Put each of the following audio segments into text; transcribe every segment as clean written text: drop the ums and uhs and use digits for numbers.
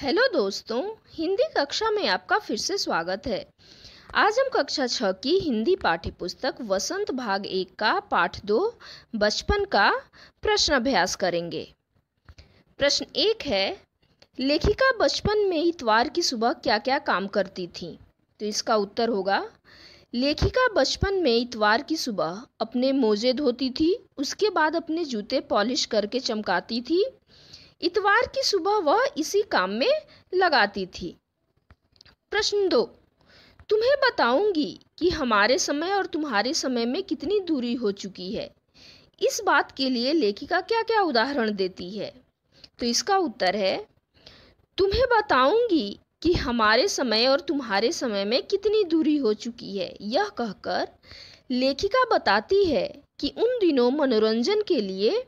Hello दोस्तों, हिंदी कक्षा में आपका फिर से स्वागत है। आज हम कक्षा 6 की हिंदी पाठ्य पुस्तक वसंत भाग 1 का पाठ 2 बचपन का प्रश्न अभ्यास करेंगे। प्रश्न 1 है, लेखिका बचपन में इतवार की सुबह क्या क्या काम करती थी? तो इसका उत्तर होगा, लेखिका बचपन में इतवार की सुबह अपने मोजे धोती थी, उसके बाद अपने जूते पॉलिश करके चमकाती थी। इतवार की सुबह वह इसी काम में लगाती थी। प्रश्न 2, तुम्हें बताऊंगी कि हमारे समय और तुम्हारे समय में कितनी दूरी हो चुकी है। इस बात के लिए लेखिका क्या क्या उदाहरण देती है? तो इसका उत्तर है, तुम्हें बताऊंगी कि हमारे समय और तुम्हारे समय में कितनी दूरी हो चुकी है। यह कहकर लेखिका बताती है कि उन दिनों मनोरंजन के लिए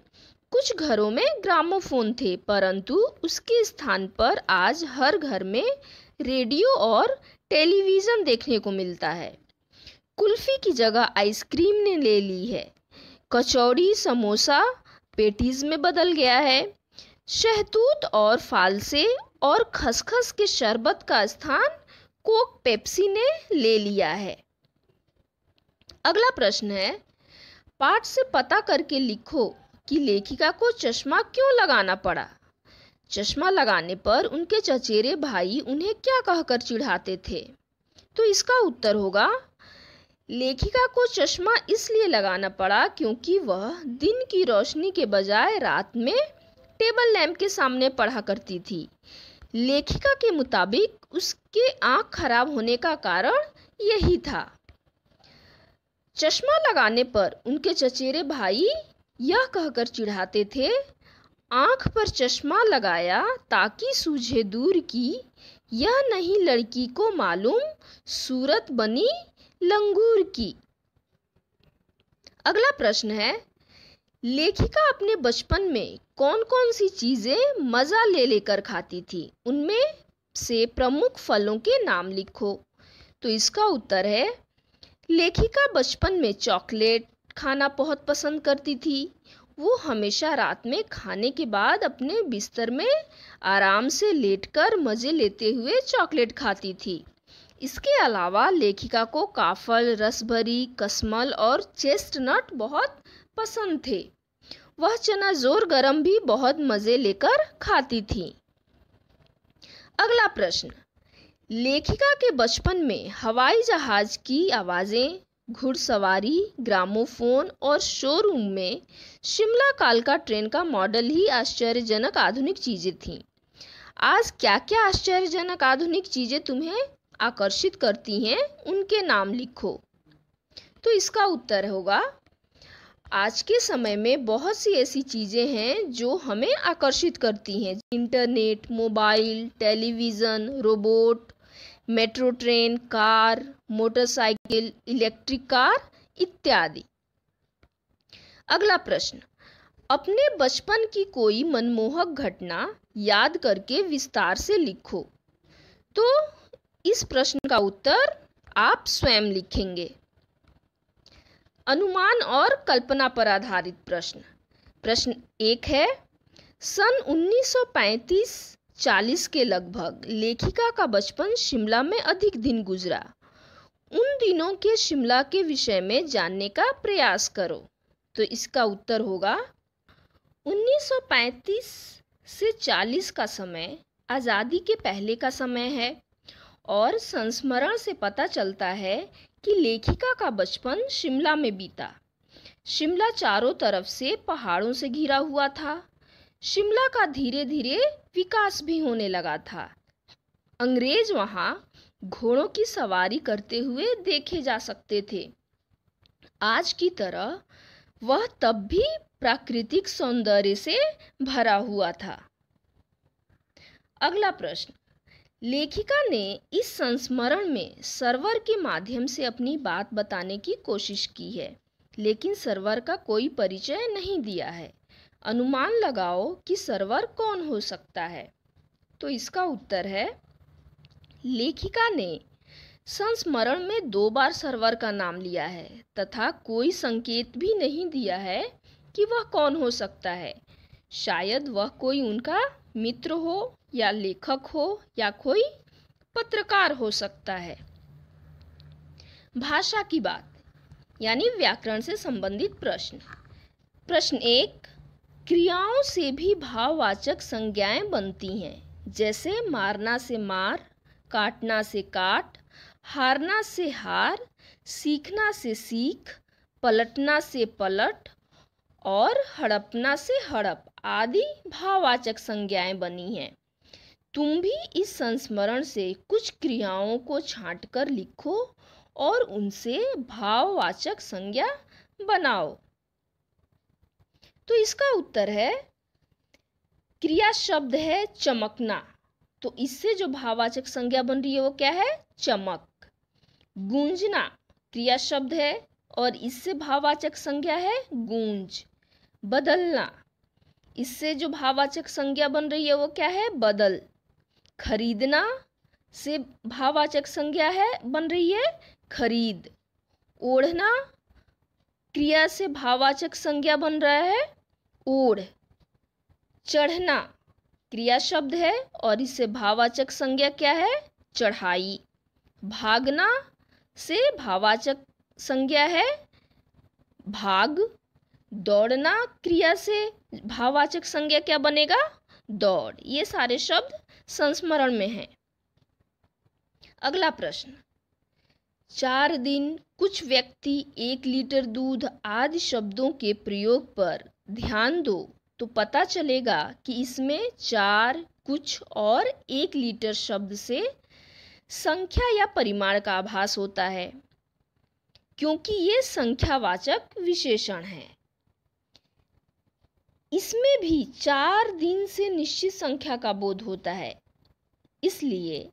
कुछ घरों में ग्रामोफोन थे, परंतु उसके स्थान पर आज हर घर में रेडियो और टेलीविज़न देखने को मिलता है। कुल्फी की जगह आइसक्रीम ने ले ली है। कचौड़ी समोसा पेटीज में बदल गया है। शहतूत और फालसे और खसखस के शरबत का स्थान कोक पेप्सी ने ले लिया है। अगला प्रश्न है, पाठ से पता करके लिखो कि लेखिका को चश्मा क्यों लगाना पड़ा। चश्मा लगाने पर उनके चचेरे भाई उन्हें क्या कहकर चिढ़ाते थे? तो इसका उत्तर होगा, लेखिका को चश्मा इसलिए लगाना पड़ा क्योंकि वह दिन की रोशनी के बजाय रात में टेबल लैंप के सामने पढ़ा करती थी। लेखिका के मुताबिक उसके आँख खराब होने का कारण यही था। चश्मा लगाने पर उनके चचेरे भाई यह कहकर चिढ़ाते थे, आँख पर चश्मा लगाया ताकि सूझे दूर की, यह नहीं लड़की को मालूम सूरत बनी लंगूर की। अगला प्रश्न है, लेखिका अपने बचपन में कौन कौन सी चीज़ें मज़ा ले लेकर खाती थी? उनमें से प्रमुख फलों के नाम लिखो। तो इसका उत्तर है, लेखिका बचपन में चॉकलेट खाना बहुत पसंद करती थी। वो हमेशा रात में खाने के बाद अपने बिस्तर में आराम से लेटकर मज़े लेते हुए चॉकलेट खाती थी। इसके अलावा लेखिका को काफल, रसभरी, कसमल और चेस्टनट बहुत पसंद थे। वह चना जोर गरम भी बहुत मज़े लेकर खाती थी। अगला प्रश्न, लेखिका के बचपन में हवाई जहाज की आवाज़ें, घुड़सवारी, ग्रामोफोन और शोरूम में शिमला कालका ट्रेन का मॉडल ही आश्चर्यजनक आधुनिक चीज़ें थीं। आज क्या क्या आश्चर्यजनक आधुनिक चीज़ें तुम्हें आकर्षित करती हैं, उनके नाम लिखो। तो इसका उत्तर होगा, आज के समय में बहुत सी ऐसी चीज़ें हैं जो हमें आकर्षित करती हैं। Internet, mobile, television, robot, metro train, car, motorcycle, electric car इत्यादि। अगला प्रश्न, अपने बचपन की कोई मनमोहक घटना याद करके विस्तार से लिखो। तो इस प्रश्न का उत्तर आप स्वयं लिखेंगे। अनुमान और कल्पना पर आधारित प्रश्न। प्रश्न 1 है, सन 1935-40 के लगभग लेखिका का बचपन शिमला में अधिक दिन गुजरा। उन दिनों के शिमला के विषय में जानने का प्रयास करो। तो इसका उत्तर होगा, 1935 से 40 का समय आज़ादी के पहले का समय है और संस्मरण से पता चलता है कि लेखिका का बचपन शिमला में बीता। शिमला चारों तरफ से पहाड़ों से घिरा हुआ था। शिमला का धीरे धीरे विकास भी होने लगा था। अंग्रेज वहाँ घोड़ों की सवारी करते हुए देखे जा सकते थे। आज की तरह वह तब भी प्राकृतिक सौंदर्य से भरा हुआ था। अगला प्रश्न, लेखिका ने इस संस्मरण में सर्वर के माध्यम से अपनी बात बताने की कोशिश की है, लेकिन सर्वर का कोई परिचय नहीं दिया है। अनुमान लगाओ कि सर्वर कौन हो सकता है। तो इसका उत्तर है, लेखिका ने संस्मरण में 2 बार सर्वर का नाम लिया है तथा कोई संकेत भी नहीं दिया है कि वह कौन हो सकता है। शायद वह कोई उनका मित्र हो या लेखक हो या कोई पत्रकार हो सकता है। भाषा की बात यानी व्याकरण से संबंधित प्रश्न। प्रश्न 1, क्रियाओं से भी भाववाचक संज्ञाएं बनती हैं, जैसे मारना से मार, काटना से काट, हारना से हार, सीखना से सीख, पलटना से पलट और हड़पना से हड़प आदि भाववाचक संज्ञाएं बनी हैं। तुम भी इस संस्मरण से कुछ क्रियाओं को छांटकर लिखो और उनसे भाववाचक संज्ञा बनाओ। तो इसका उत्तर है, क्रिया शब्द है चमकना, तो इससे जो भाववाचक संज्ञा बन रही है वो क्या है? चमक। गूंजना क्रिया शब्द है और इससे भाववाचक संज्ञा है गूंज। बदलना, इससे जो भाववाचक संज्ञा बन रही है वो क्या है? बदल। खरीदना से भाववाचक संज्ञा है बन रही है खरीद। ओढ़ना क्रिया से भाववाचक संज्ञा बन रहा है ओढ़। चढ़ना क्रिया शब्द है और इससे भाववाचक संज्ञा क्या है? चढ़ाई। भागना से भाववाचक संज्ञा है भाग। दौड़ना क्रिया से भाववाचक संज्ञा क्या बनेगा? दौड़। ये सारे शब्द संस्मरण में हैं। अगला प्रश्न, 4 दिन, कुछ व्यक्ति, 1 लीटर दूध आदि शब्दों के प्रयोग पर ध्यान दो तो पता चलेगा कि इसमें 4, कुछ और 1 लीटर शब्द से संख्या या परिमाण का आभास होता है, क्योंकि ये संख्यावाचक विशेषण है। इसमें भी 4 दिन से निश्चित संख्या का बोध होता है, इसलिए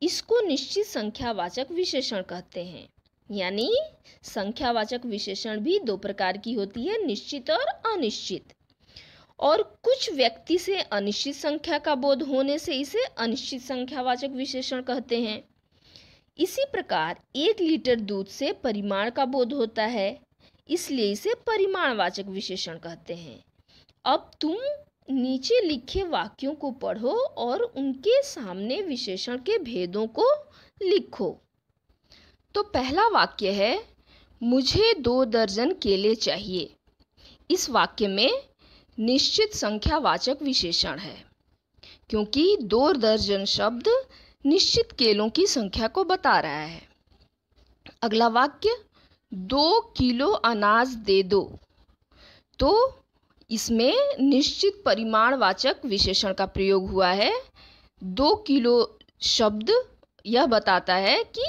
इसको निश्चित संख्यावाचक विशेषण कहते हैं। यानी संख्यावाचक विशेषण भी 2 प्रकार की होती है, निश्चित और अनिश्चित। और कुछ व्यक्ति से अनिश्चित संख्या का बोध होने से इसे अनिश्चित संख्यावाचक विशेषण कहते हैं। इसी प्रकार 1 लीटर दूध से परिमाण का बोध होता है, इसलिए इसे परिमाणवाचक विशेषण कहते हैं। अब तुम नीचे लिखे वाक्यों को पढ़ो और उनके सामने विशेषण के भेदों को लिखो। तो पहला वाक्य है, मुझे 2 दर्जन केले चाहिए। इस वाक्य में निश्चित संख्यावाचक विशेषण है, क्योंकि 2 दर्जन शब्द निश्चित केलों की संख्या को बता रहा है। अगला वाक्य, 2 किलो अनाज दे दो, तो इसमें निश्चित परिमाणवाचक विशेषण का प्रयोग हुआ है। 2 किलो शब्द यह बताता है कि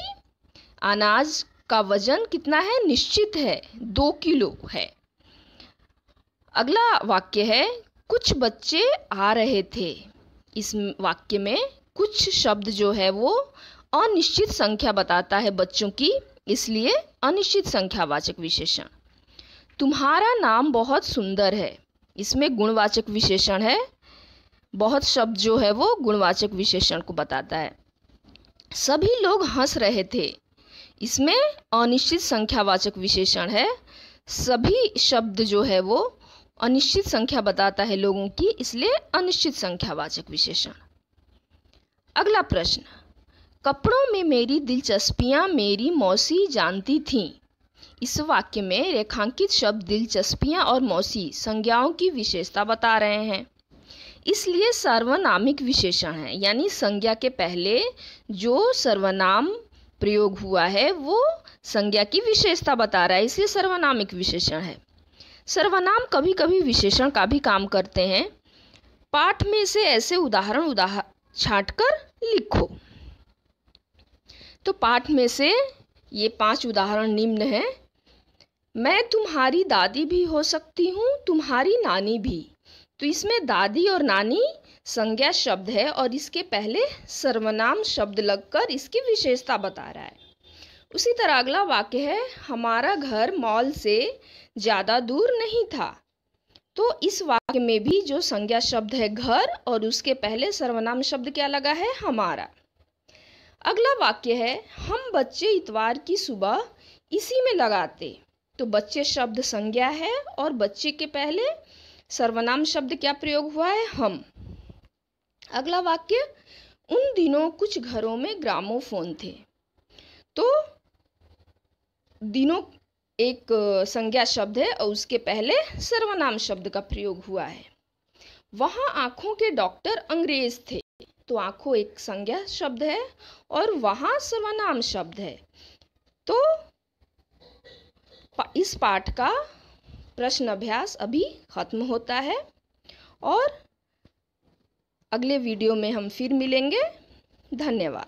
अनाज का वजन कितना है? निश्चित है, 2 किलो है। अगला वाक्य है, कुछ बच्चे आ रहे थे। इस वाक्य में कुछ शब्द जो है वो अनिश्चित संख्या बताता है बच्चों की, इसलिए अनिश्चित संख्यावाचक विशेषण। तुम्हारा नाम बहुत सुंदर है, इसमें गुणवाचक विशेषण है। बहुत शब्द जो है वो गुणवाचक विशेषण को बताता है। सभी लोग हंस रहे थे, इसमें अनिश्चित संख्यावाचक विशेषण है। सभी शब्द जो है वो अनिश्चित संख्या बताता है लोगों की, इसलिए अनिश्चित संख्यावाचक विशेषण। अगला प्रश्न, कपड़ों में मेरी दिलचस्पियां मेरी मौसी जानती थीं। इस वाक्य में रेखांकित शब्द दिलचस्पियां और मौसी संज्ञाओं की विशेषता बता रहे हैं, इसलिए सर्वनामिक विशेषण है। यानी संज्ञा के पहले जो सर्वनाम प्रयोग हुआ है वो संज्ञा की विशेषता बता रहा है, इसलिए सर्वनामिक विशेषण है। सर्वनाम कभी कभी विशेषण का भी काम करते हैं। पाठ में से ऐसे उदाहरण छांटकर लिखो। तो पाठ में से ये 5 उदाहरण निम्न हैं। मैं तुम्हारी दादी भी हो सकती हूँ, तुम्हारी नानी भी। तो इसमें दादी और नानी संज्ञा शब्द है और इसके पहले सर्वनाम शब्द लगकर इसकी विशेषता बता रहा है। उसी तरह अगला वाक्य है, हमारा घर मॉल से ज़्यादा दूर नहीं था। तो इस वाक्य में भी जो संज्ञा शब्द है घर और उसके पहले सर्वनाम शब्द क्या लगा है? हमारा। अगला वाक्य है, हम बच्चे इतवार की सुबह इसी में लगाते। तो बच्चे शब्द संज्ञा है और बच्चे के पहले सर्वनाम शब्द क्या प्रयोग हुआ है? हम। अगला वाक्य, उन दिनों कुछ घरों में ग्रामोफोन थे। तो दिनों एक संज्ञा शब्द है और उसके पहले सर्वनाम शब्द का प्रयोग हुआ है। वहाँ आँखों के डॉक्टर अंग्रेज थे। तो आँखों एक संज्ञा शब्द है और वहाँ सर्वनाम शब्द है। तो इस पाठ का प्रश्न अभ्यास अभी खत्म होता है और अगले वीडियो में हम फिर मिलेंगे। धन्यवाद।